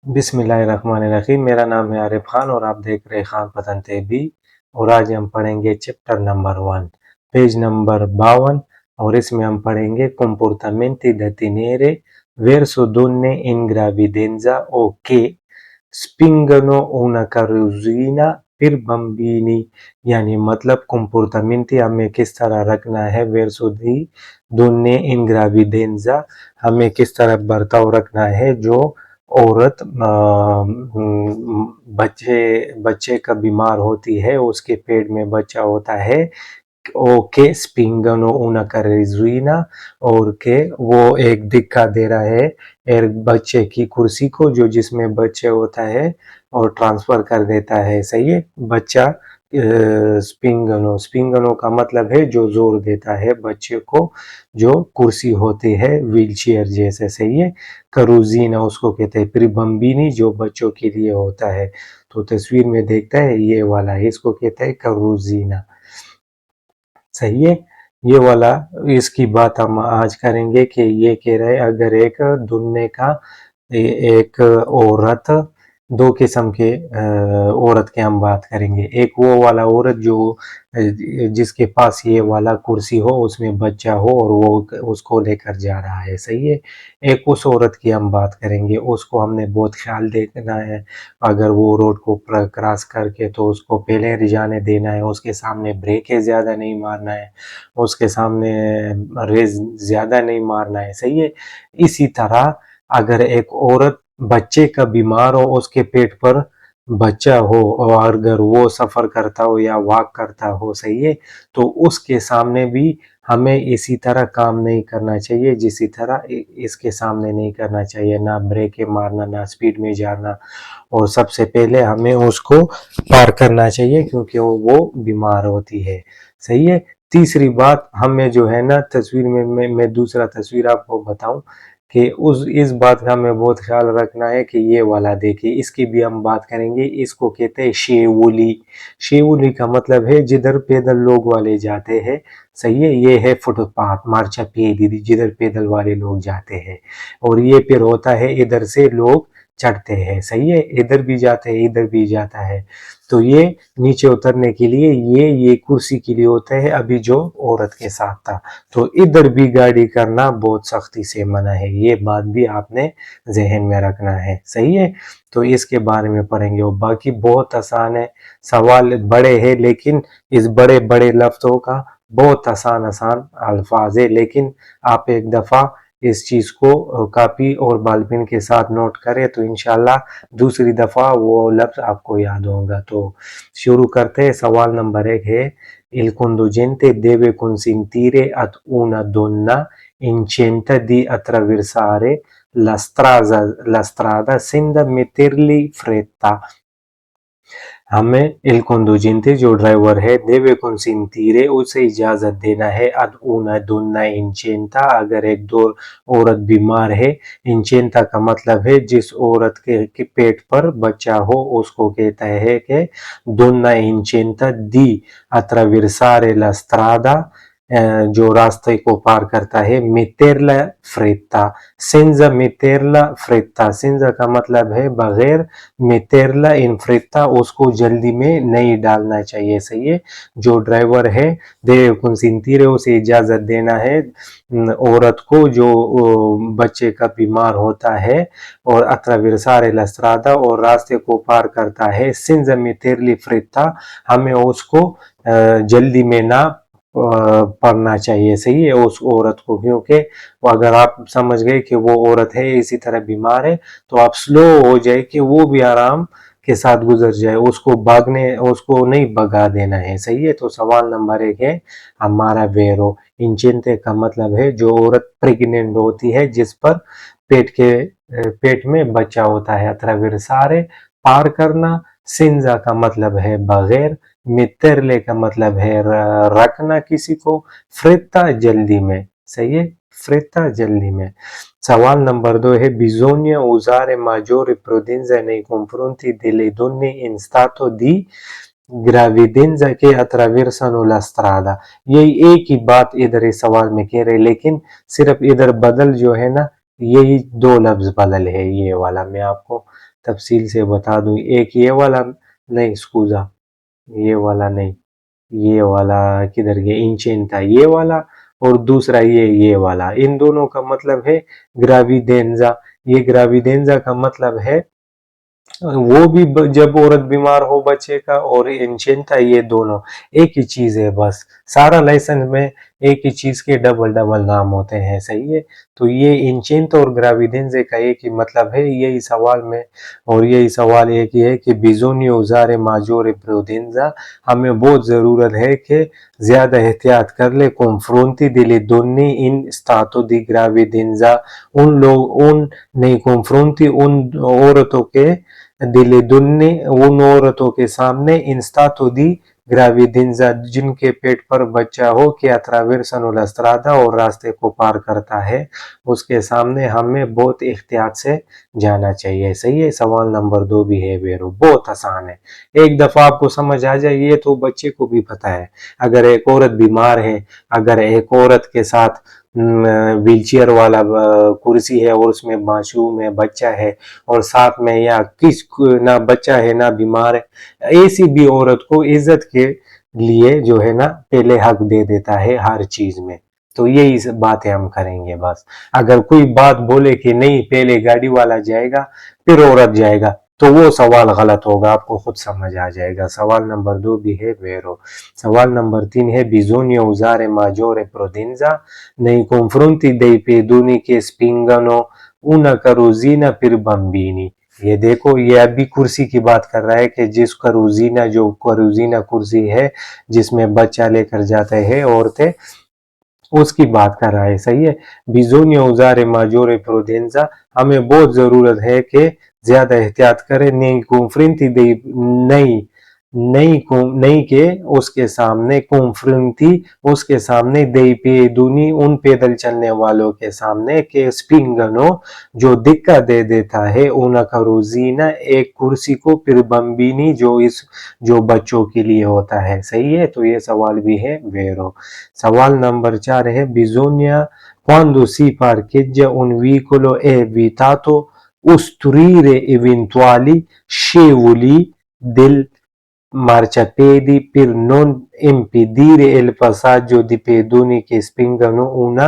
बिस्मिल्लाहिर्रहमानिर्रहीम। मेरा नाम है आरिफ खान और आप देख रहे हैं खान पतन टीवी। और आज हम पढ़ेंगे चैप्टर नंबर 1, पेज नंबर 52, और इसमें हम पढ़ेंगे comportamenti da tenere verso donne in gravidanza o che spingono una carrozzina per bambini। यानी मतलब comportamenti हमें किस तरह रखना है, verso di donne in gravidanza हमें किस तरह बर्ताव रखना है जो औरत बच्चे बच्चे का बीमार होती है, उसके पेट में बच्चा होता है, ओके स्पिंगनो una carezzuina, और के वो एक दिक्कत दे रहा है एक बच्चे की कुर्सी को जो जिसमें बच्चे होता है और ट्रांसफर कर देता है। सही है, बच्चा स्पिंगनो स्पिंगनो का मतलब है जो जोर देता है बच्चे को, जो कुर्सी होती है व्हील चेयर जैसे। सही है, करूजीना उसको कहते हैं। फिर बम्बिनी जो बच्चों के लिए होता है, तो तस्वीर में देखता है ये वाला, इसको कहता है करूजीना। सही है, ये वाला इसकी बात हम आज करेंगे कि ये कह रहे हैं अगर एक दुनिया का एक औरत, दो किस्म के औरत की हम बात करेंगे। एक वो वाला औरत जो जिसके पास ये वाला कुर्सी हो, उसमें बच्चा हो और वो उसको लेकर जा रहा है। सही है, एक उस औरत की हम बात करेंगे, उसको हमने बहुत ख्याल देखना है। अगर वो रोड को क्रॉस करके तो उसको पहले जाने देना है, उसके सामने ब्रेक ज़्यादा नहीं मारना है, उसके सामने रेस ज़्यादा नहीं मारना है। सही है, इसी तरह अगर एक औरत बच्चे का बीमार हो, उसके पेट पर बच्चा हो और अगर वो सफ़र करता हो या वॉक करता हो, सही है, तो उसके सामने भी हमें इसी तरह काम नहीं करना चाहिए जिसी तरह इसके सामने नहीं करना चाहिए। ना ब्रेक मारना, ना स्पीड में जाना, और सबसे पहले हमें उसको पार करना चाहिए क्योंकि वो बीमार होती है। सही है, तीसरी बात हमें जो है ना तस्वीर में मैं दूसरा तस्वीर आपको बताऊं कि उस इस बात का हमें बहुत ख्याल रखना है कि ये वाला देखिए, इसकी भी हम बात करेंगे। इसको कहते हैं शेवुली। शेवुली का मतलब है जिधर पैदल लोग वाले जाते हैं। सही है, ये है फुटपाथ मार्चा पेदी जिधर पैदल वाले लोग जाते हैं, और ये फिर होता है इधर से लोग चढ़ते हैं। सही है, इधर भी जाते हैं इधर भी जाता है। तो ये नीचे उतरने के लिए ये कुर्सी के लिए होता है। अभी जो औरत के साथ था, तो इधर भी गाड़ी करना बहुत सख्ती से मना है, ये बात भी आपने जहन में रखना है। सही है, तो इसके बारे में पढ़ेंगे और बाकी बहुत आसान है। सवाल बड़े हैं लेकिन इस बड़े बड़े लफ्जों का बहुत आसान आसान अल्फाज है, लेकिन आप एक दफ़ा इस चीज को कापी और बालपिन के साथ नोट करें तो इंशाल्लाह दूसरी दफा वो लफ्ज आपको याद होगा। तो शुरू करते हैं। सवाल नंबर 1 है Il conducente deve consentire ad una donna incinta di attraversare la strada senza mettergli fretta। हमें il conducente जो ड्राइवर है deve consentire उसे इजाजत देना है ad una donna incinta अगर एक दो औरत बीमार है। इंचेंता का मतलब है जिस औरत के पेट पर बच्चा हो, उसको कहता है कि donna incinta di attraversare la strada, जो रास्ते को पार करता है। मेतेरला फ्रेता, सेंजा मेतेरला फ्रेता, सेंजा का मतलब है बगैर, मेतेरला इन फ्रेता उसको जल्दी में नहीं डालना चाहिए। सही है, जो ड्राइवर है दे कंसिंतीरे उसे इजाजत देना है औरत को जो बच्चे का बीमार होता है और अत्राविरसारे लस्त्रादा और रास्ते को पार करता है। सेंजा मेतेरली फ्रेता हमें उसको जल्दी में ना पढ़ना चाहिए। सही है, उस औरत को, क्योंकि अगर आप समझ गए कि वो औरत है इसी तरह बीमार है तो आप स्लो हो जाए कि वो भी आराम के साथ गुजर जाए, उसको भागने उसको नहीं भगा देना है। सही है, तो सवाल नंबर 1 है हमारा वेरो। इंचिंते का मतलब है जो औरत प्रेग्नेंट होती है जिस पर पेट में बच्चा होता है। अत्राविरसारे पार करना, सिंजा का मतलब है बगैर, मित्रले का मतलब है रखना किसी को, फ्रेता जल्दी में। सही है, फ्रेता जल्दी में। सवाल नंबर 2 है bisogna usare maggiore prudenza nei confronti delle donne in stato di gravidanza che attraversano la strada। यही एक ही बात इधर इस सवाल में कह रहे, लेकिन सिर्फ इधर बदल जो है ना यही दो लफ्ज बदल है। ये वाला मैं आपको तफसील से बता दूं, एक ये वाला नहीं, स्कूजा ये वाला नहीं, ये वाला किधर गया, इंचेन था ये वाला, और दूसरा ये वाला, इन दोनों का मतलब है ग्राविडेंजा। ये ग्राविडेंजा का मतलब है वो भी जब औरत बीमार हो बच्चे का, और इंशेंटा, ये दोनों एक ही चीज है। बस सारा लाइसेंस में एक ही चीज के डबल डबल नाम होते हैं, सही है। तो ये इंशेंटा और ग्राविडेंजे का एक ही मतलब है, यही सवाल में, और यही सवाल एक ही है कि बिजोनियो उजारे माजोरे प्रोडेंजा, हमें बहुत जरूरत है कि ज्यादा एहतियात कर ले, कॉन्फ्रोंटी दिले दोनी इन स्टातो दी ग्राविडेंजा, उन लोग उन नहीं कॉन्फ्रोंटी उन औरतों के दिले दुन्नी, उन औरतों के सामने इंस्टातो दी ग्राविडेंजा, जिनके पेट पर बच्चा हो, कि अट्रावेर्सन ला स्ट्रादा, और रास्ते को पार करता है, उसके सामने हमें बहुत एहतियात से जाना चाहिए, सही है। सवाल नंबर 2 भी है बेरो, बहुत आसान है, एक दफा आपको समझ आ जाए ये तो बच्चे को भी पता है। अगर एक औरत बीमार है, अगर एक औरत के साथ व्हीलचेयर वाला कुर्सी है, और उसमें मासूम है, बच्चा है, और साथ में या किस ना बच्चा है ना बीमार है, ऐसी भी औरत को इज्जत के लिए जो है ना पहले हक दे देता है हर चीज में। तो यही बातें हम करेंगे बस। अगर कोई बात बोले कि नहीं पहले गाड़ी वाला जाएगा फिर औरत जाएगा, तो वो सवाल गलत होगा, आपको खुद समझ आ जाएगा। सवाल नंबर 2 भी है वेरो। सवाल नंबर 3 है बिजोनियो उजारे माजोरे प्रोदिंजा nei confronti dei pedoni che spingono una carrozzina per bambini। ये देखो, ये अभी कुर्सी की बात कर रहा है कि जिस करूजीना, जो करूजीना कुर्सी है जिसमें बच्चा लेकर जाते हैं औरतें, उसकी बात कर रहा है, सही है। बिजोनियो उजारे माजोरे प्रोडेंजा, हमें बहुत जरूरत है कि ज्यादा एहतियात करें, नहीं कुफरिंती नहीं नहीं के उसके सामने, कुफरिंती उसके सामने, दे पेदुनी उन पैदल चलने वालों के सामने, के स्पिंगनो जो दिक्कत दे देता है, उन करोजीना एक कुर्सी को, फिर बम्बिनी जो बच्चों के लिए होता है, सही है। तो ये सवाल भी है वेरो। सवाल number 4 è bisogna quando si parcheggia un veicolo è evitato ostruire eventuali scivoli del marciapiedi per non impedire il passaggio di pedoni che spingano una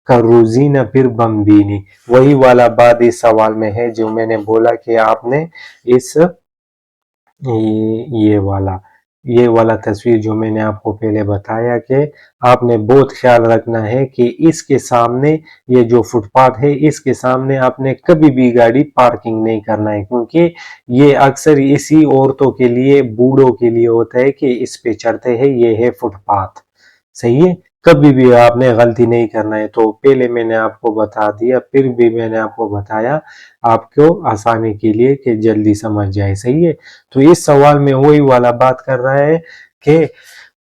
carrozzina per bambini। वही वाला बात इस सवाल में है जो मैंने बोला कि आपने इस ये वाला तस्वीर जो मैंने आपको पहले बताया कि आपने बहुत ख्याल रखना है कि इसके सामने, ये जो फुटपाथ है इसके सामने आपने कभी भी गाड़ी पार्किंग नहीं करना है, क्योंकि ये अक्सर इसी औरतों के लिए, बूढ़ों के लिए होता है कि इस पे चढ़ते हैं, ये है फुटपाथ, सही है। कभी भी आपने गलती नहीं करना है। तो पहले मैंने आपको बता दिया, फिर भी मैंने आपको बताया आपको आसानी के लिए कि जल्दी समझ जाए, सही है। तो इस सवाल में वही वाला बात कर रहा है कि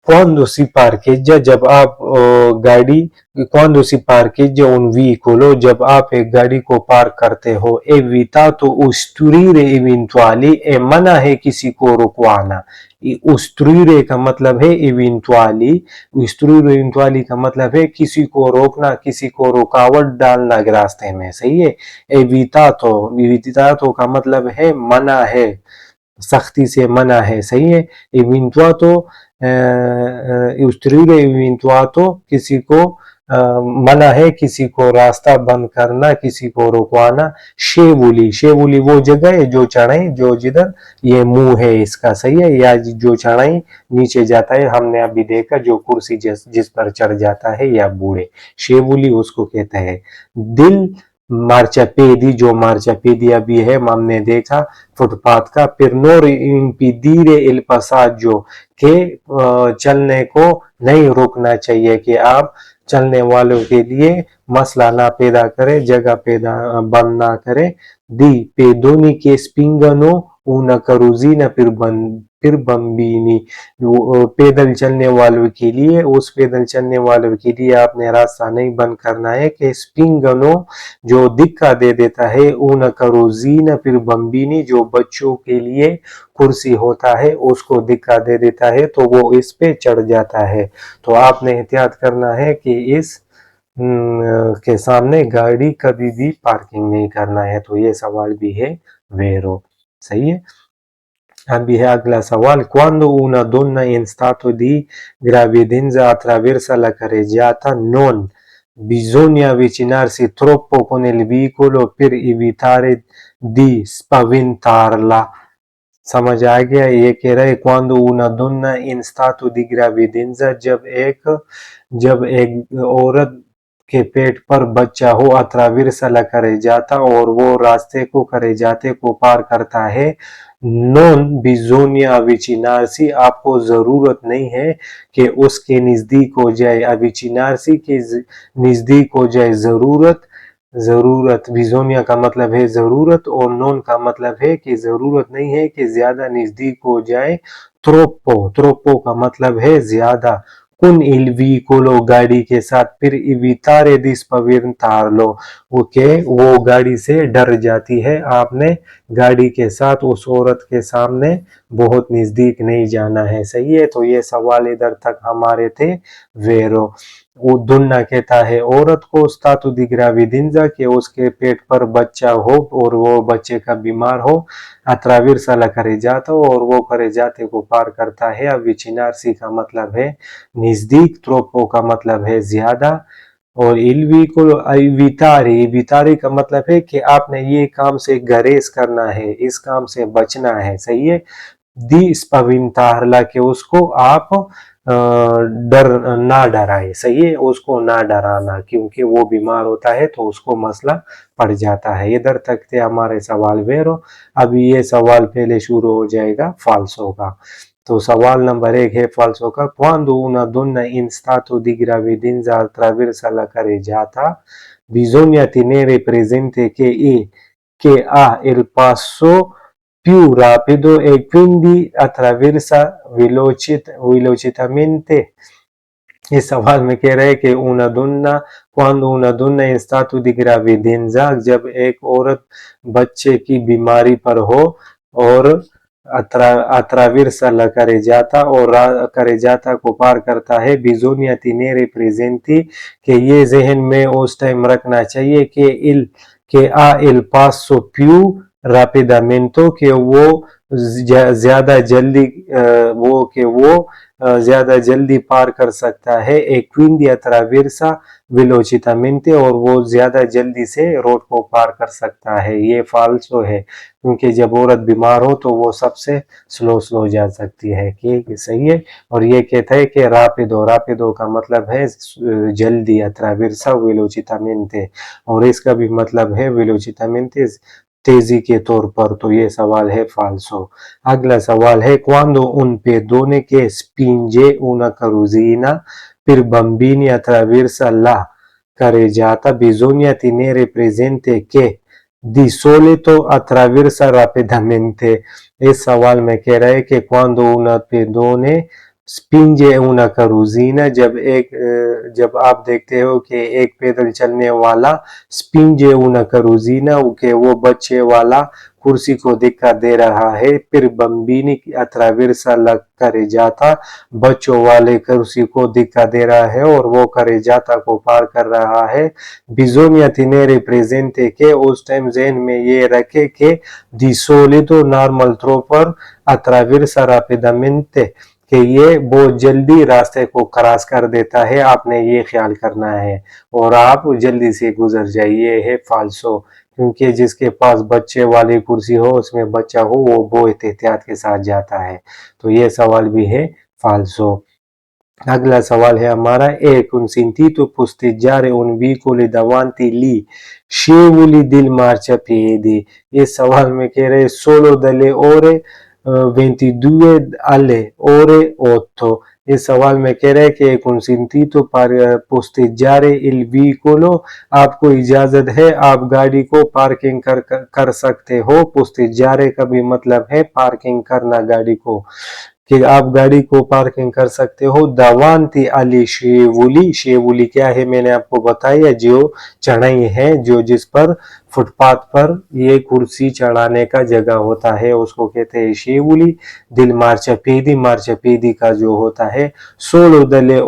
quando si parcheggia, जब आप गाड़ी, quando si parcheggia un veicolo, जब आप एक गाड़ी को पार्क करते हो, evitato ostruire eventuali, मना है किसी को रुकवाना। ostruire का मतलब है eventuali, ostruire eventuali का मतलब है किसी को रोकना, किसी को रुकावट डालना रास्ते में, सही है। evitato का मतलब है मना है, सख्ती से मना है, सही है। eventuato ostruire eventuato किसी को मना है, किसी को रास्ता बंद करना, किसी को रुकवाना। शेवुली वो जगह है जो चढ़ाई, जो जिधर ये मुंह है इसका, सही है, या जो चढ़ाई नीचे जाता है, हमने अभी देखा जो कुर्सी जिस पर चढ़ जाता है या बूढ़े, शेवुली उसको कहता है। दिल मार्चापेदी, जो मार्चापेदी अभी है हमने देखा फुटपाथ का। पिरनोर इम्पीडीरे इल पासाggio, के चलने को नहीं रोकना चाहिए, कि आप चलने वालों के लिए मसला ना पैदा करे, जगह पैदा बंद ना करे। दी पेदोनी के स्पिंगनो una carrozzina per bambini, पैदल चलने वालों के लिए, उस पैदल चलने वालों के लिए आपने रास्ता नहीं बंद करना है, कि स्पिंगनो जो दिक्कत दे देता है, una carrozzina per bambini जो बच्चों के लिए कुर्सी होता है उसको दिक्कत दे देता है, तो वो इस पे चढ़ जाता है। तो आपने एहतियात करना है कि इस के सामने गाड़ी कभी भी पार्किंग नहीं करना है। तो ये सवाल भी है वेरो, सही है। अभी है अगला सवाल, quando una donna in stato di gravidanza attraversa la carreggiata non bisogna avvicinarsi troppo con il veicolo per evitare di spaventarla। समझ आ गया। ये कह रहा है क्वांडो una donna in stato di gravidanza, जब एक औरत के पेट पर बच्चा हो, attraversa la carreggiata और वो रास्ते को carreggiate को पार करता है, non bisogna avvicinarsi आपको जरूरत नहीं है कि उसके नजदीक हो जाए, avvicinarsi के नजदीक हो जाए, जरूरत बिजोनिया का मतलब है जरूरत और नॉन का मतलब है कि जरूरत नहीं है कि ज्यादा नजदीक हो जाए। ट्रोप्पो का मतलब है ज्यादा। कुन इल व्हीकोलो गाड़ी के साथ, फिर इवितारे दिस पविरतारलो ओके वो गाड़ी से डर जाती है। आपने गाड़ी के साथ उस औरत के सामने बहुत नजदीक नहीं जाना है, सही है। तो ये सवाल इधर तक हमारे थे वेरो। वो दुन्ना कहता है औरत को स्तातु दी ग्राविडिंजा के उसके पेट पर बच्चा हो और वो बच्चे का बीमार हो, अत्राविरसा ला करे जाता और वो करे जाते को पार करता है। अविचिनारसी का मतलब है नजदीक, ट्रोपो का मतलब है ज्यादा और इल्वी को वितारी का मतलब है कि आपने ये काम से गरेज करना है, इस काम से बचना है, सही है। दी स्पविंतारला के उसको आप डर ना डराए, सही है, उसको ना डराना क्योंकि वो बीमार होता है तो उसको मसला पड़ जाता है। इधर तक थे हमारे सवाल वेरो। अभी ये सवाल पहले शुरू हो जाएगा फाल्सो का। तो सवाल नंबर 1 है फाल्सो का, quando una donna in stato di gravidanza attraversa la carreggiata bisogna tenere presente che ha il passo più rapido e quindi attraversa velocitamente। इस सवाल में कह रहे हैं कि quando una donna in stato di gravidanza, जब एक औरत बच्चे की बीमारी पर हो और attraversa la carreggiata और carreggiata को पार करता है, bisogna tenere presenti कि ये जहन में उस टाइम रखना चाहिए कि ha il passo più rapidamente, कि वो ज्यादा जल्दी ज्यादा जल्दी पार कर सकता है। एक quindi attraversa velocitamente और वो ज्यादा जल्दी से रोड को पार कर सकता है। ये फाल्सो है क्योंकि जब औरत बीमार हो तो वो सबसे स्लो जा सकती है, कि सही है। और ये कहता है कि रापिडो का मतलब है जल्दी, attraversa velocitamente और इसका भी मतलब है velocitamente तेजी के तौर पर। तो ये सवाल है फाल्सो। अगला सवाल है quando un pedone che spinge una carrozzina per bambini attraversa la carreggiata bisogna tenere presente che di solito attraversa rapidamente। इस सवाल में कह रहा है कि quando un pedone स्पिंजे una carrozzina, जब आप देखते हो कि एक पैदल चलने वाला स्पिंजे una carrozzina के वो बच्चे वाला कुर्सी को धक्का दे रहा है, फिर बम्बिनी attraversa la carreggiata बच्चों वाले कुर्सी को धक्का दे रहा है और वो carreggiata को पार कर रहा है। bisogna tenere presente के उस टाइम ज़हन में ये रखे कि di solito नॉर्मल तौर पर attraversa rapidamente कि ये बहुत जल्दी रास्ते को क्रॉस कर देता है, आपने ये ख्याल करना है और आप जल्दी से गुजर जाइए। है फाल्सो क्योंकि जिसके पास बच्चे वाली कुर्सी हो उसमें बच्चा हो वो बहुत एहतियात के साथ जाता है। तो ये सवाल भी है फाल्सो। अगला सवाल है हमारा, è consentito posteggiare un veicolo davanti lì scevoli del marciapiedi। इस सवाल में कह रहे solo dalle ore 22 alle ore 8। इस सवाल में कह रहे हैं कि consentito posteggiare il veicolo, आपको इजाजत है, आप गाड़ी को पार्किंग कर सकते हो। posteggiare का भी मतलब है पार्किंग करना गाड़ी को। कि आप गाड़ी को पार्किंग कर सकते हो। दावांती अली शेवुली, शेवुली क्या है मैंने आपको बताया, जो चढ़ाई है, जो जिस पर फुटपाथ पर ये कुर्सी चढ़ाने का जगह होता है उसको कहते हैं शेवुली। दिल मार्चपेदी, मार्चपेदी का जो होता है सोलो दले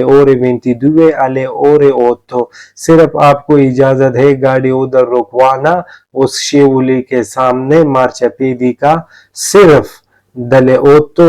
ओरे 22 अले ओरे ओतो, सिर्फ आपको इजाजत है गाड़ी उधर रुकवाना उस शेवुली के सामने मार्चपेदी का, सिर्फ दले ओतो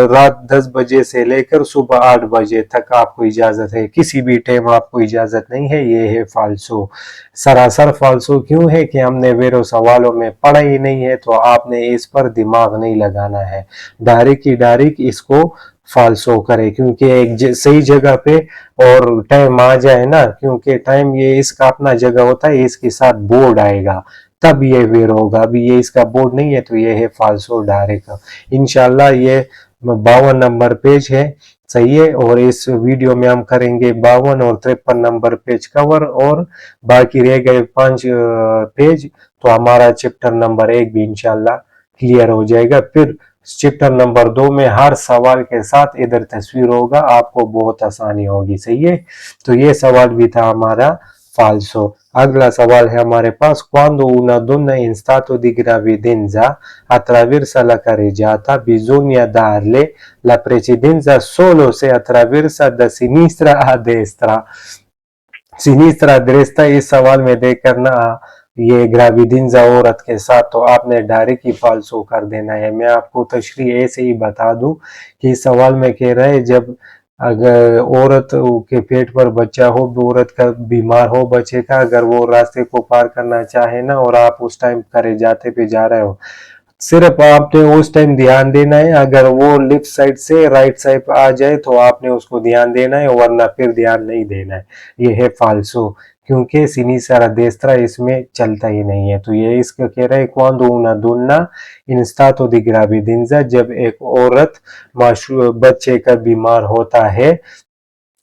रात 10 बजे से लेकर सुबह 8 बजे तक आपको इजाजत है, किसी भी टाइम आपको इजाजत नहीं है। ये है फाल्सो, सरासर फाल्सो क्यों है कि हमने वेरो सवालों में पढ़ा ही नहीं है, तो आपने इस पर दिमाग नहीं लगाना है, डायरेक्ट ही डायरेक्ट इसको फाल्सो करे, क्योंकि एक सही जगह पे और टाइम आ जाए ना, क्योंकि टाइम ये इसका अपना जगह होता है, इसके साथ बोर्ड आएगा तब ये वेर होगा, अभी ये इसका बोर्ड नहीं है तो ये है फाल्सो डायरेक्ट। इंशाल्लाह ये 52 नंबर पेज है, सही है, और इस वीडियो में हम करेंगे 52 और 53 नंबर पेज कवर, और बाकी रह गए 5 पेज, तो हमारा चैप्टर नंबर 1 भी इंशाल्लाह क्लियर हो जाएगा। फिर चैप्टर नंबर 2 में हर सवाल के साथ इधर तस्वीर होगा, आपको बहुत आसानी होगी, सही है। तो ये सवाल भी था हमारा फाल्सो। अगला सवाल है हमारे पास, quando una donna in stato di gravidanza attraversa la carreggiata bisogna darle la precedenza solo se attraversa da sinistra a destra। सिनिस्tra दरेस्ता इस सवाल में देख करना ये ग्राविडिंजा औरत के साथ, तो आपने डायरेक्ट ही फाल्सो कर देना है। मैं आपको तशरीह ऐसे ही बता दूं कि इस सवाल में कह रहा है जब अगर औरत के पेट पर बच्चा हो, औरत का बीमार हो बच्चे का, अगर वो रास्ते को पार करना चाहे ना और आप उस टाइम करे जाते पे जा रहे हो, सिर्फ आपने उस टाइम ध्यान देना है, अगर वो लेफ्ट साइड से राइट साइड आ जाए तो आपने उसको ध्यान देना है, वरना फिर ध्यान नहीं देना है। ये है फाल्सो, क्योंकि सिनिस्tra destra इसमें चलता ही नहीं है। तो ये इसका कह रहा है quando una donna in stato di gravidanza, जब एक औरत बच्चे का बीमार होता है,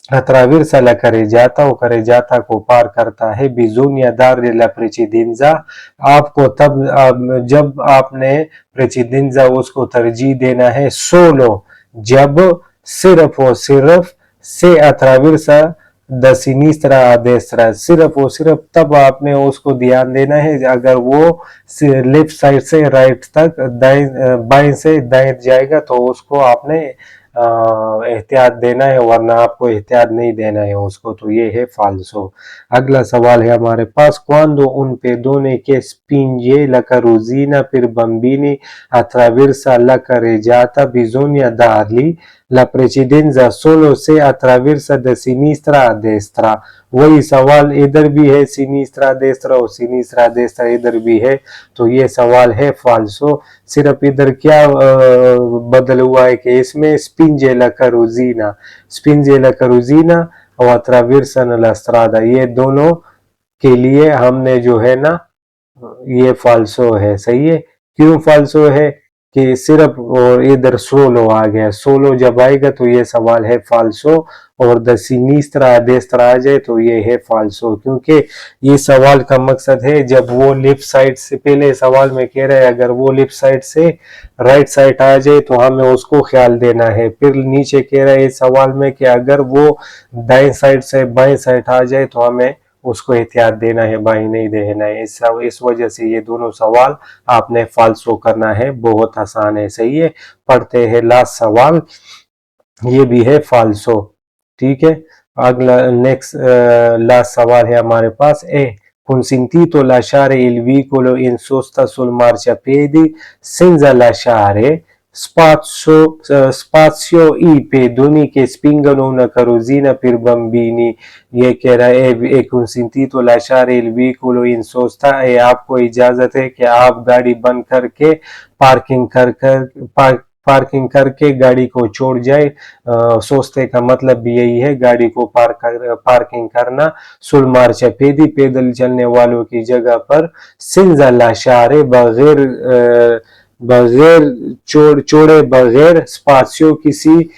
attraversa la carreggiata, वो carreggiata को पार करता है, bisogna dare la precedenza, आपको तब जब आपने precedenza उसको तरजीह देना है, solo जब, सिर्फ और सिर्फ, से attraversa द सिनिस्tra a destra, सिर्फ और सिर्फ तब आपने उसको ध्यान देना है अगर वो लेफ्ट साइड से राइट तक, बाएं से दाएं जाएगा तो उसको आपने एहतियात देना है, वरना आपको एहतियात नहीं देना है उसको। तो ये है फाल्सो। अगला सवाल है हमारे पास, quando un pedone che spinge la carrozzina per bambini attraversa la carreggiata bisogna dargli la precedenza solo se attraversa da sinistra a destra। वही सवाल इधर भी है, सिनिस्tra destra और सिनिस्tra destra इधर भी है, तो ये सवाल है फाल्सो। सिर्फ इधर क्या बदल हुआ है कि इसमें spinge la carrozzina और attraversano la strada, ये दोनों के लिए हमने जो है ना ये फाल्सो है, सही है। क्यों फाल्सो है कि सिर्फ और इधर सोलो आ गया, सोलो जब आएगा तो ये सवाल है फाल्सो, और द सिनिस्tra destra आ जाए तो ये है फाल्सो, क्योंकि ये सवाल का मकसद है जब वो लेफ्ट साइड से, पहले सवाल में कह रहा है अगर वो लेफ्ट साइड से राइट साइड आ जाए तो हमें उसको ख्याल देना है, फिर नीचे कह रहा है इस सवाल में कि अगर वो दाएं साइड से बाएं साइड आ जाए तो हमें उसको एहतियात देना है, बाई नहीं देना है। इस वजह से ये दोनों सवाल आपने फाल्सो करना है, बहुत आसान है, सही है। पढ़ते हैं लास्ट सवाल, ये भी है फाल्सो, ठीक है। अगला नेक्स्ट लास्ट सवाल है हमारे पास, consentito lasciare il veicolo in sosta sul marciapiedi senza lasciare spazio i pedoni che spingono una carrozzina per bambini। ये कह रहा है consentito lasciare il veicolo in sosta, है आपको इजाजत है कि आप गाड़ी बंद करके पार्किंग करके गाड़ी को छोड़ जाए। सोचते का मतलब भी यही है, गाड़ी को पार्किंग करना। सुल मार्चापेदी, पैदल चलने वालों की जगह पर। सिंजा लाशारे, बगैर छोड़े, बगैर स्पासियो किसी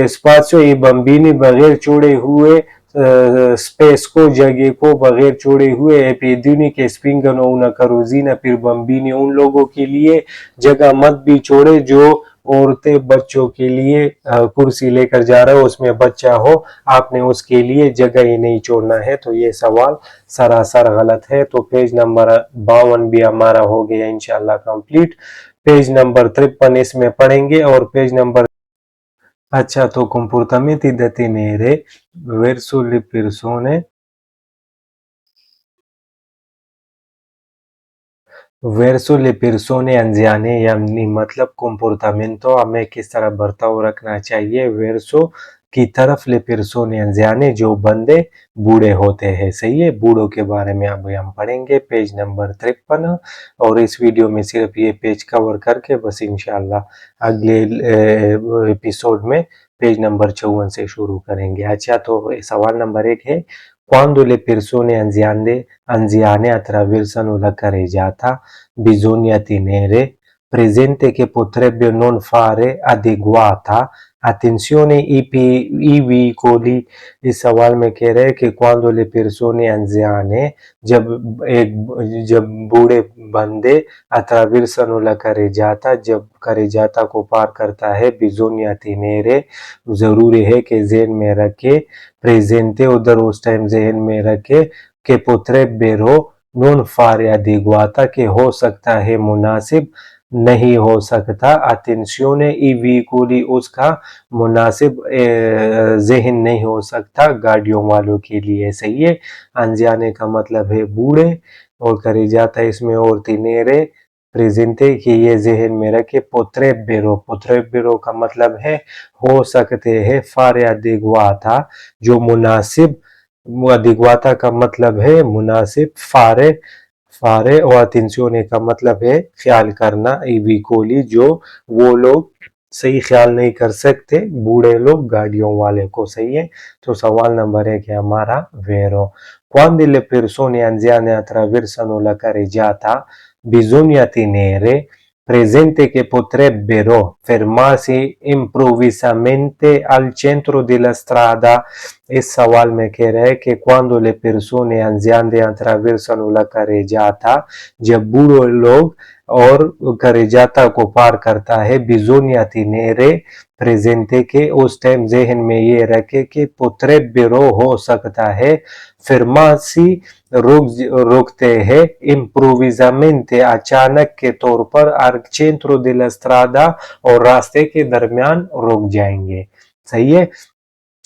स्पासियो ई बम्बीनी, बगैर छोड़े हुए स्पेस को, जगह को बगैर छोड़े हुए। एपेदुनी के स्पिंगनो una carrozzina per bambini, उन लोगों के लिए जगह मत भी छोड़े जो औरतें बच्चों के लिए कुर्सी लेकर जा रहे हो, उसमें बच्चा हो, आपने उसके लिए जगह ही नहीं छोड़ना है। तो ये सवाल सरासर गलत है। तो पेज नंबर 52 भी हमारा हो गया इंशाल्लाह कंप्लीट। पेज नंबर 53 इसमें पढ़ेंगे और पेज नंबर अच्छा, तो comportamenti da tenere verso le persone verso ले पेर्सोने अनजाने यानी मतलब comportamento हमें किस तरह बर्ताव रखना चाहिए वर्सो की तरफ ले पेर्सोने अनजाने जो बंदे बूढ़े होते हैं। सही है, बूढ़ों के बारे में अभी हम पढ़ेंगे पेज नंबर 53 और इस वीडियो में सिर्फ ये पेज कवर करके बस इंशाल्लाह अगले एपिसोड में पेज नंबर 54 से शुरू करेंगे। अच्छा, तो सवाल नंबर 1 है Quando le persone anziane attraversano la carreggiata, bisogna tenere presente che potrebbe non fare adeguata attenzione i veicoli। इस सवाल में कह रहे हैं कि quando le persone anziane जब बूढ़े बंदे attraversano la carreggiata जब carreggiata को पार करता है bisogna tenere जरूरी है कि ज़हन में रखे presente उधर उस टाइम ज़हन में रखे कि potrebbero non fare adeguata के हो सकता है मुनासिब नहीं हो सकता attenzione i veicoli उसका मुनासिब ज़हन नहीं हो सकता गाड़ियों वालों के लिए। सही है, अनजाने का मतलब है बूढ़े और करे जाता है इसमें और tenere प्रेजेंटे कि ये ज़हन में रखे potrebbero का मतलब है हो सकते हैं fare adeguata जो मुनासिब adeguata का मतलब है मुनासिब फारे और attenzione का मतलब है ख्याल करना i veicoli जो वो लोग सही ख्याल नहीं कर सकते बूढ़े लोग गाड़ियों वाले को। सही है, तो सवाल नंबर 1 है हमारा वेरो। Quando le persone anziane attraversano la carreggiata bisogna tenere presente che potrebbero fermarsi improvvisamente al centro della strada। इस सवाल में कह रहे हैं कि quando le persone anziane attraversano la carreggiata जब बूढ़े लोग और carreggiata को पार करता है bisogna tenere presente के उस टाइम ज़हन में ये रखे कि potrebbero हो सकता है fermarsi रोकते हैं improvvisamente अचानक के तौर पर al centro della strada और रास्ते के दरमियान रुक जाएंगे। सही है,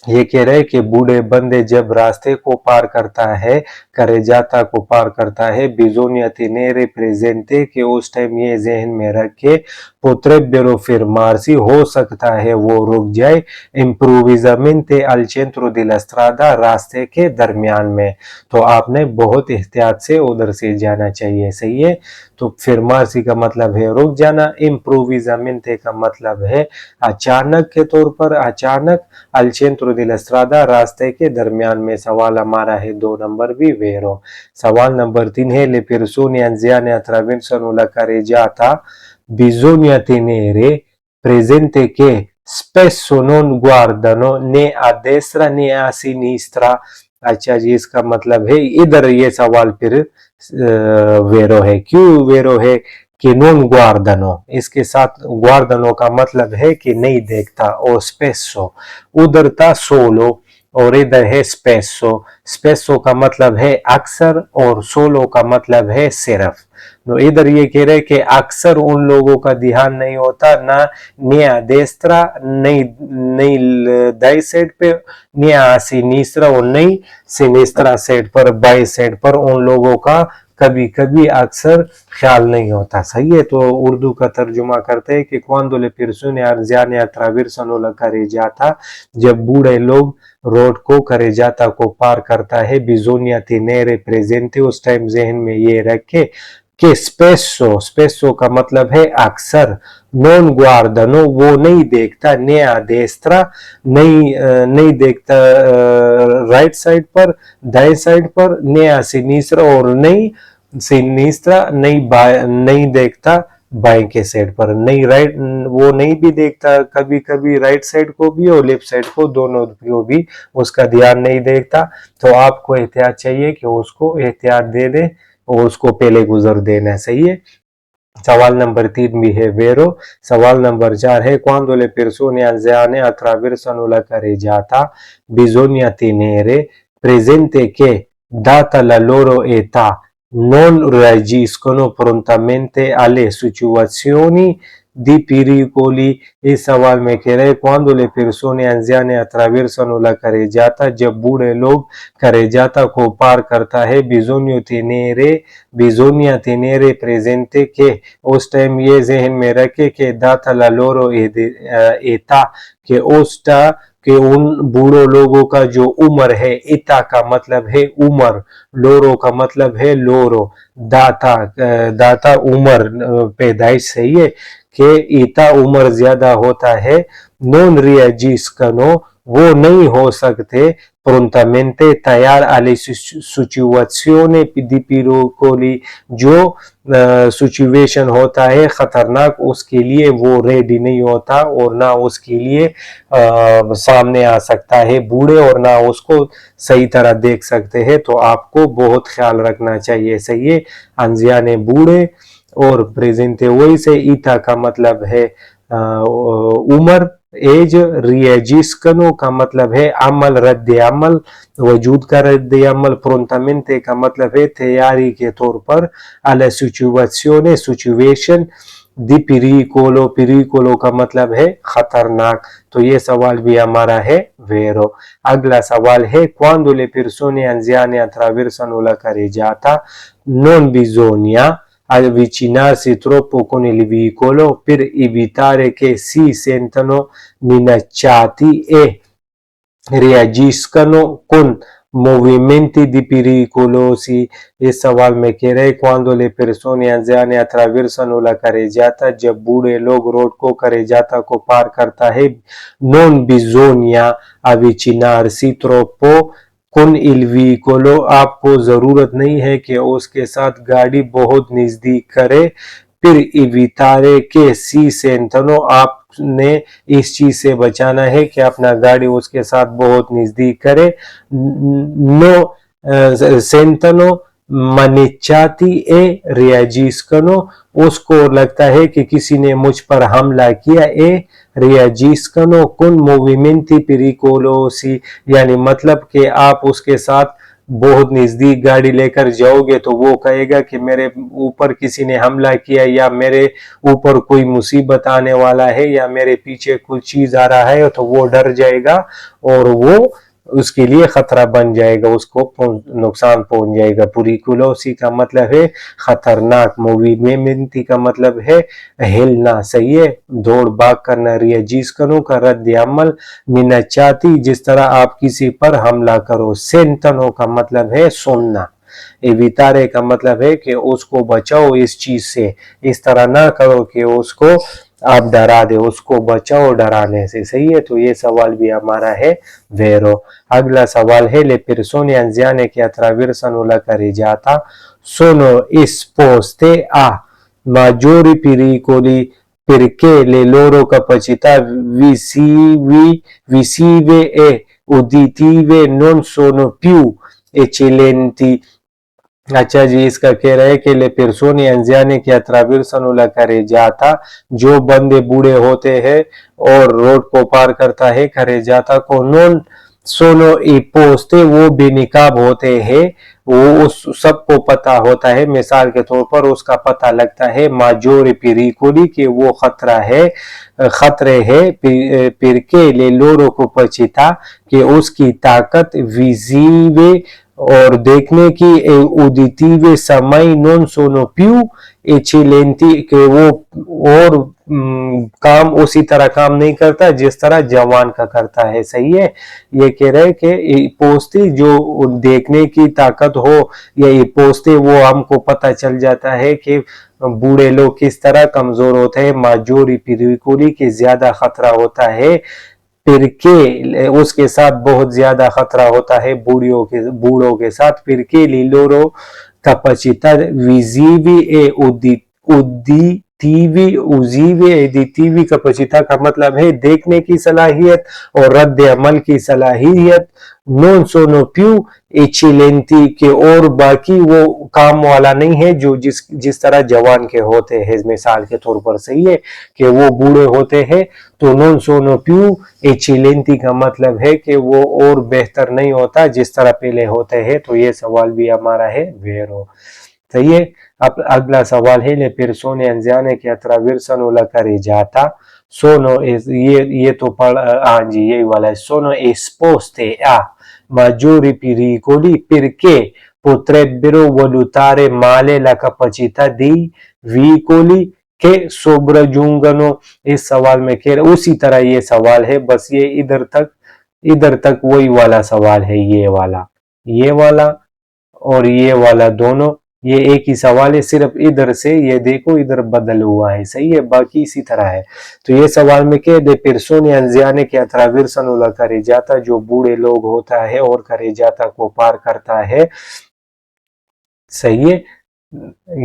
ये कह रहे हैं कि बूढ़े बंदे जब रास्ते को पार करता है carreggiata को पार करता है bisogna tenere presente कि उस टाइम ये ज़हन में रखे potrebbero fermarsi हो सकता है वो रुक जाए improvvisamente al centro della strada रास्ते के दरमियान में। तो आपने बहुत एहतियात से उधर से जाना चाहिए। सही है, तो fermarsi का मतलब है रुक जाना, improvvisamente का मतलब है अचानक के तौर पर अचानक al centro della strada रास्ते के दरमियान में। सवाल हमारा है 2 नंबर भी वेरो। सवाल नंबर 3 है le persone anziane attraversano la carreggiata bisogna tenere presente che spesso non guardano né a destra né a sinistra। अच्छा जी, इसका मतलब है इधर ये सवाल फिर वेरो है। क्यों वेरो है कि नॉन गुआर्दनो इसके साथ गुआर्दनो का मतलब है कि नहीं देखता और स्पेसो उधर था सोलो और इधर है स्पेसो। स्पेसो का मतलब है अक्सर और सोलो का मतलब है सिर्फ। तो इधर ये कह रहे कि अक्सर उन लोगों का ध्यान नहीं होता ना निया देस्त्रा नहीं दाई साइड पे निया सिनिस्त्रा और नहीं सिनिस्त्रा साइड पर बाई साइड पर उन लोगों का कभी कभी अक्सर ख्याल नहीं होता। सही है, तो उर्दू का तर्जुमा करते हैं कि quando le persone anziane attraversano la carreggiata जब बूढ़े लोग रोड को carreggiata को पार करता है bisogna tenere presente उस टाइम ज़हन में ये रखे कि स्पेसो का मतलब है अक्सर नॉन गुआर्दनो वो नहीं देखता नया देस्त्रा नहीं देखता राइट साइड पर दाएं साइड पर नया सिनिस्त्रा और नहीं सिनिस्त्रा नहीं देखता बाएं के साइड पर नहीं राइट वो नहीं भी देखता कभी कभी राइट साइड को भी और लेफ्ट साइड को दोनों को भी उसका ध्यान नहीं देखता। तो आपको एहतियात चाहिए कि उसको एहतियात दे दे और उसको पहले गुजर देना। सही है, सवाल नंबर 3 भी है वेरो। सवाल नंबर 4 है quando le persone anziane attraversano la carreggiata bisogna tenere presente che data la loro età non reagiscono prontamente alle situazioni di pericoli। इस सवाल में कह रहे हैं quando le persone anziane attraversano la carreggiata, जब बूढ़े लोग carreggiata को पार करता है, bisogna tenere presente che उस टाइम ये जहन में रखे कि data la loro età, कि उस कि उन बूढ़ों लोगों का जो उम्र है, इता का मतलब है उम्र, लोरो का मतलब है लोरो, दाता उम्र पैदाइश सही है कि इता उम्र ज्यादा होता है, नॉन रिएजिस्कनो वो नहीं हो सकते, prontamente तैयार alle situazioni di pericoli, जो सिचुएशन होता है खतरनाक उसके लिए वो रेडी नहीं होता और ना उसके लिए सामने आ सकता है बूढ़े और ना उसको सही तरह देख सकते हैं। तो आपको बहुत ख्याल रखना चाहिए। सही है, अंजियाने बूढ़े और प्रेजेंटे वही से ईता का मतलब है उम्र, एज, रिएजिस्कनो का मतलब है अमल, रद्द अमल, वजूद का रद्द अमल, प्रोंटामेंटे का मतलब है तैयारी के तौर पर, अला सिचुएशने सिचुएशन, दी पिरिकोलो, पिरिकोलो का मतलब है खतरनाक। तो ये सवाल भी हमारा है वेरो। अगला सवाल है quando le persone anziane attraversano la carreggiata non bisogna avvicinarsi troppo con il veicolo per evitare che si sentano minacciati e reagiscano con movimenti di pericolosi। इस सवाल में कह रहे quando le persone anziane attraversano la carreggiata, जब बूढ़े लोग road को carreggiata को पार करता है, non bisogna avvicinarsi troppo con il veicolo, आपको जरूरत नहीं है कि उसके साथ गाड़ी बहुत नजदीक करे, फिर evitare che si sentano, आपने इस चीज से बचाना है कि अपना गाड़ी उसके साथ बहुत नजदीक करे, नो सेंटनो मनिचाती ए रियाजिस्कनो, उसको लगता है कि किसी ने मुझ पर हमला किया, ए रियाजिस्कनो कुन मोविमेंटी पेरिकोलोसी, यानी मतलब कि आप उसके साथ बहुत नजदीक गाड़ी लेकर जाओगे तो वो कहेगा कि मेरे ऊपर किसी ने हमला किया या मेरे ऊपर कोई मुसीबत आने वाला है या मेरे पीछे कुछ चीज आ रहा है, तो वो डर जाएगा और वो उसके लिए खतरा बन जाएगा, उसको नुकसान पहुंच जाएगा। पुरिकुलोसी का मतलब है खतरनाक, मोविमेंटी का मतलब है हिलना, सही है, दौड़ भाग करना, रियाजिस्कनो का रद्द अमल, मिनचाती जिस तरह आप किसी पर हमला करो, सेंटनो का मतलब है सुनना, एवितारे का मतलब है कि उसको बचाओ इस चीज से, इस तरह ना करो कि उसको आप डरा दे, उसको बचाओ डराने से। सही है, तो ये सवाल भी हमारा है वेरो। अगला सवाल है le persone anziane che attraversano la carreggiata sono esposte a maggiori pericoli perché le loro capacità visive e uditive non sono più eccellenti। अच्छा जी, इसका कह रहा है कि ले persone anziane che attraversano la carreggiata, जो बंदे बूढ़े होते हैं और रोड को पार करता है carreggiata को, non sono imposte, वो बेनिकाब होते हैं, वो उस सबको पता होता है, मिसाल के तौर पर उसका पता लगता है maggiore pericoli कि वो खतरा है, खतरे है, perché le loro capacità कि उसकी ताकत visive और देखने की, उदितीवे समय non sono più eccellenti कि वो और काम उसी तरह काम नहीं करता जिस तरह जवान का करता है। सही है, ये कह रहे हैं कि पोस्ती जो देखने की ताकत हो या पोस्ते वो हमको पता चल जाता है कि बूढ़े लोग किस तरह कमजोर होते हैं, माजोरी पिरिकोली के ज्यादा खतरा होता है, फिरके उसके साथ बहुत ज्यादा खतरा होता है बूढ़ों के साथ, फिरके लिलोरो कैपेसिटा विजिवी ए एडिटिवी उजीवे एडिटिवी कैपेसिटा का मतलब है देखने की सलाहियत और रद्द अमल की सलाहियत। नॉन सोनो प्यू एचिलेंटी के और बाकी वो काम वाला नहीं है जो जिस तरह जवान के होते हैं, मिसाल के तौर पर सही है कि वो बूढ़े होते हैं, तो नॉन सोनो प्यू एचिलेंटी का मतलब है कि वो और बेहतर नहीं होता जिस तरह पहले होते हैं। तो ये सवाल भी हमारा है वेरो, सही है। अब अगला सवाल है, le persone anziane che attraversano la carreggiata sono ये तो पढ़, हाँ जी यही वाला है, sono esposte a maggiori pericoli perché potrebbero valutare male la capacità dei veicoli के sopraggiungono। इस सवाल में कह रहे उसी तरह ये सवाल है, बस ये इधर तक वही वाला सवाल है, ये वाला और ये वाला दोनों ये एक ही सवाल है, सिर्फ इधर से ये देखो इधर बदल हुआ है, सही है, बाकी इसी तरह है। तो ये सवाल में कह दे persone anziane che attraversano la carreggiata, जो बूढ़े लोग होता है और carreggiata को पार करता है, सही है,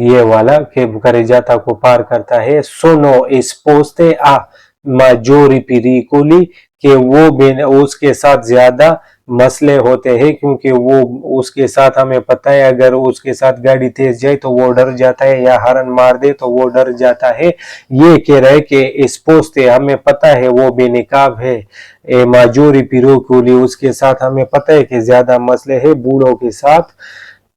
ये वाला के carreggiata को पार करता है। sono esposte a maggiori pericoli, कि वो उसके साथ ज्यादा मसले होते हैं, क्योंकि वो उसके साथ हमें पता है अगर उसके साथ गाड़ी तेज जाए तो वो डर जाता है, या हॉर्न मार दे तो वो डर जाता है। ये कह रहे कि एस्पोस्ते हमें पता है वो बेनिकाब है, माजोरी पिरोकुली उसके साथ हमें पता है कि ज्यादा मसले है बूढ़ों के साथ।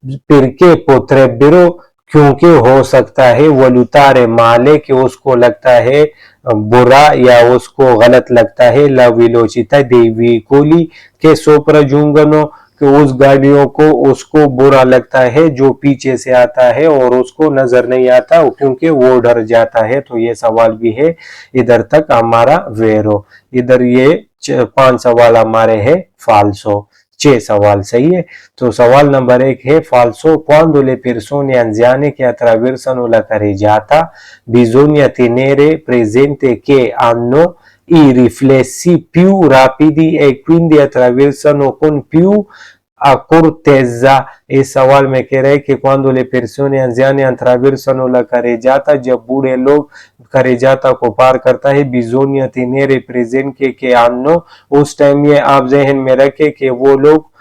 पिरके पोत्रेबिरो, क्योंकि हो सकता है वलुतारे माले, कि उसको लगता है बुरा या उसको गलत लगता है, ला वेलोसिटा दे वेहिकोली के सोप्राजुंगनो, कि उस गाड़ियों को उसको बुरा लगता है जो पीछे से आता है और उसको नजर नहीं आता क्योंकि वो डर जाता है। तो ये सवाल भी है इधर तक हमारा वेरो। इधर ये 5 सवाल हमारे है फाल्सो, 6 सवाल सही है। तो सवाल नंबर 1 है falso quando le persone anziane che attraversano la carreggiata bisogna tenere presente che hanno i riflessi più rapidi e quindi attraversano con più accortezza। इस सवाल में कह रहे हैं कि quando le persone anziane attraversano la carreggiata, जब बूढ़े लोग carreggiata को पार करता है, bisogna tenere presente che hanno, उस टाइम ये आप जहन में रखें कि वो लोग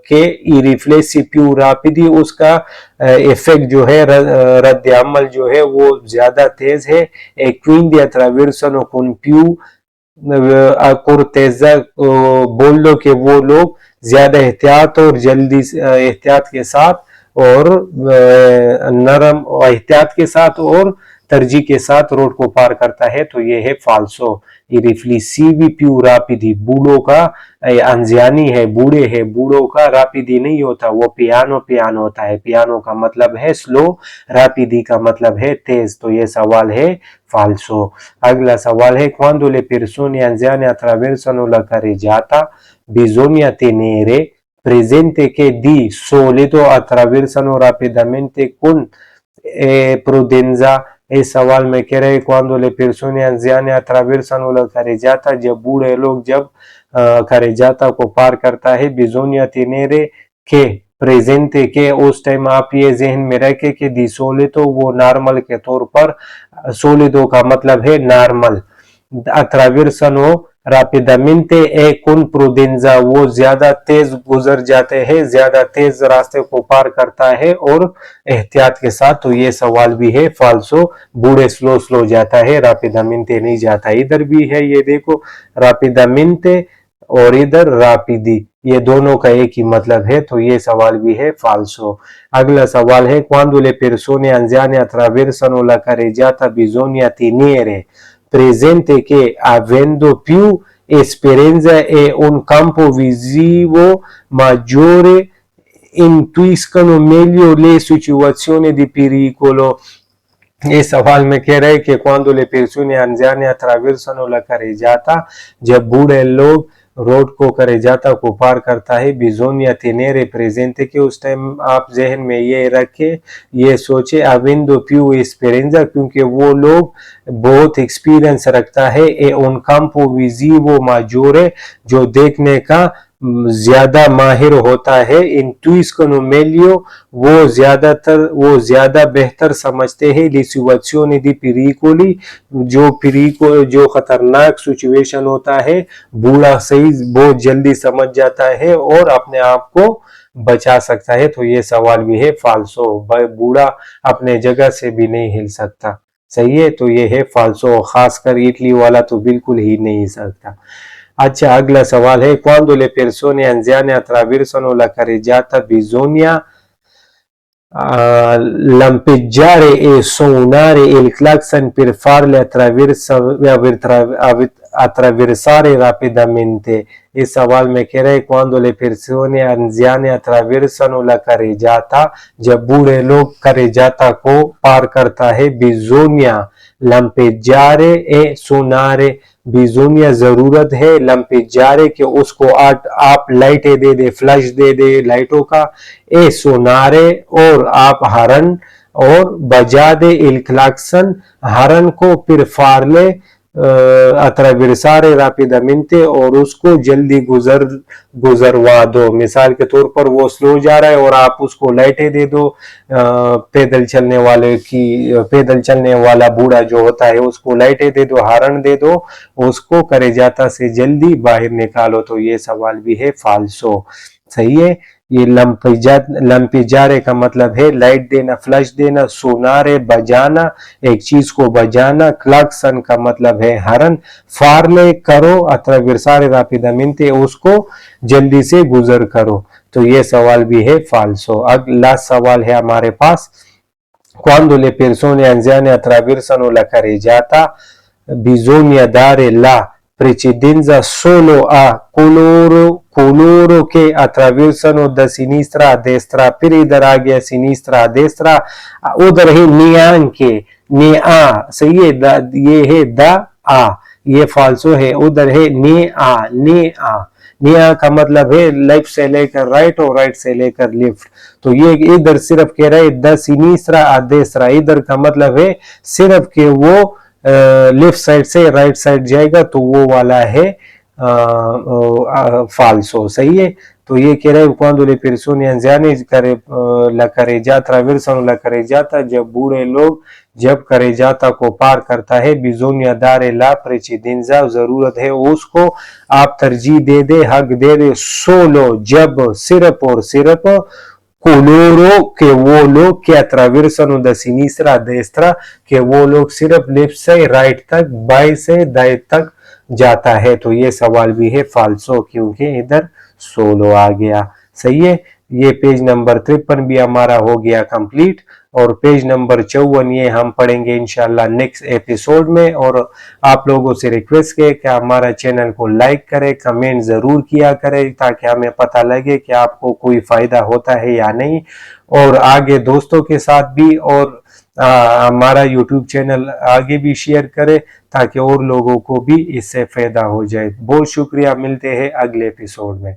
के ई रिफ्लेक्सी प्यू रापिडी, उसका इफेक्ट जो है रद्द अमल जो है वो ज्यादा तेज है। क्विंडी अट्रावर्सनो con più accortezza, बोल लो कि वो लोग ज्यादा एहतियात और जल्दी एहतियात के साथ और नरम एहतियात के साथ और तरजीह के साथ रोड को पार करता है। तो ये है फाल्सो। ई रिफ्लेसिवी प्यू रापिडी, बूढ़ों का अंजियानी है, बूढ़े है, बूढ़ों का रापिडी नहीं होता, वो पियानो होता है। पियानो का मतलब है स्लो, रापिडी का मतलब है तेज। तो ये सवाल है फाल्सो। अगला सवाल है quando le persone anziane attraversano la carreggiata bisogna tenere presente che di solito attraversano rapidamente con prudenza। इस सवाल में कह रहे quando le persone anziane attraversano la carreggiata, जब बूढ़े लोग जब carreggiata को पार करता है, bisogna tenere che presente के उस टाइम आप ये जहन में रखें कि di solito वो नॉर्मल के तौर पर, solido का मतलब है normal, attraversano rapidamente e con prudenza, वो ज्यादा तेज गुजर जाते हैं, ज्यादा तेज रास्ते को पार करता है और एहतियात के साथ। तो ये सवाल भी है फाल्सो, बूढ़े स्लो जाता है, rapidamente नहीं जाता। इधर भी है ये देखो rapidamente और इधर रापिडी, ये दोनों का एक ही मतलब है। तो ये सवाल भी है फाल्सो। अगला सवाल है quando le persone anziane attraversano la carreggiata bisogna tenere presente che avendo più esperienza e un campo visivo maggiore intuiscono meglio le situazioni di pericolo। इस सवाल में कह रहे हैं कि quando le persone anziane attraversano la carreggiata, जब बूढ़े लोग रोड को carreggiata को पार करता है, bisogna tenere presente के उस टाइम आप जहन में ये रखे, ये सोचे avendo più esperienza, क्योंकि वो लोग बहुत एक्सपीरियंस रखता है, e un campo visivo maggiore, जो देखने का ज्यादा माहिर होता है इन meglio, वो ज्यादा बेहतर समझते हैं le situazioni di pericoli, जो खतरनाक सिचुएशन होता है बूढ़ा सही बहुत जल्दी समझ जाता है और अपने आप को बचा सकता है। तो ये सवाल भी है फाल्सो, बूढ़ा अपने जगह से भी नहीं हिल सकता। सही है, तो ये है फाल्सो, खासकर इटली वाला तो बिल्कुल ही नहीं सकता। अच्छा, अगला सवाल है quando le persone anziane attraversano la carreggiata bisogna lampeggiare e suonare il clacson per farle attraversare rapidamente। इस सवाल में कह रहे quando le persone anziane attraversano la carreggiata, जब बूढ़े लोग carreggiata को पार करता है, bisogna lampeggiare e suonare, बिजोनिया जरूरत है, लंपेजारे के उसको आप लाइटें दे दे, फ्लैश दे दे लाइटों का, ए सोनारे और आप हरन और बजा दे इल क्लाक्सन, हरन को फिर फारले अट्रावेसारे रापिदामेंटे, और उसको जल्दी गुजरवा दो। मिसाल के तौर पर वो स्लो जा रहा है और आप उसको लाइटें दे दो, पैदल चलने वाला बूढ़ा जो होता है उसको लाइटें दे दो, हॉर्न दे दो, उसको carreggiata से जल्दी बाहर निकालो। तो ये सवाल भी है फाल्सो। सही है, ये लंपिजारे का मतलब है लाइट देना, फ्लैश देना, सोनारे बजाना, एक चीज को बजाना, क्लाक्सन का मतलब है हरन, फारले करो, अट्रावेसारे रापिदामेंटे उसको जल्दी से गुजर करो। तो ये सवाल भी है फाल्सो। अगला सवाल है हमारे पास quando le persone anziane attraversano la carreggiata bisogna dare la precedenza solo a coloro che attraversano da sinistra a destra, फिर इधर आ गया sinistra a destra, उधर है neanche, ने आ, सही है, ये है दा आ, ये फाल्सो है, उधर है ने आ का मतलब है लेफ्ट से लेकर राइट और राइट से लेकर लेफ्ट। तो ये इधर सिर्फ कह रहा है द सिनिस्ट्रा आ देस्त्रा, इधर का मतलब है सिर्फ के वो लेफ्ट साइड से राइट साइड जाएगा, तो वो वाला है फाल्सो। सही है, तो ये कह रहा है quando le persone anziane la carreggiata attraversano la carreggiata, जब बूढ़े लोग जब carreggiata को पार करता है, bisogna dare la precedenza, जरूरत है उसको आप तरजीह दे दे, हक दे दे, solo जब, सिर्फ और सिर्फ, coloro के वो लोग के attraversano da sinistra a destra, के वो लोग सिर्फ लेफ्ट से राइट तक, बाएं से दाएं तक जाता है। तो ये सवाल भी है फाल्सो, क्योंकि इधर सोलो आ गया। सही है, ये पेज नंबर 53 भी हमारा हो गया कंप्लीट, और पेज नंबर 54 ये हम पढ़ेंगे इंशाल्लाह नेक्स्ट एपिसोड में। और आप लोगों से रिक्वेस्ट है कि हमारा चैनल को लाइक करें, कमेंट जरूर किया करें, ताकि हमें पता लगे कि आपको कोई फायदा होता है या नहीं, और आगे दोस्तों के साथ भी और हमारा यूट्यूब चैनल आगे भी शेयर करें, ताकि और लोगों को भी इससे फायदा हो जाए। बहुत शुक्रिया, मिलते हैं अगले एपिसोड में।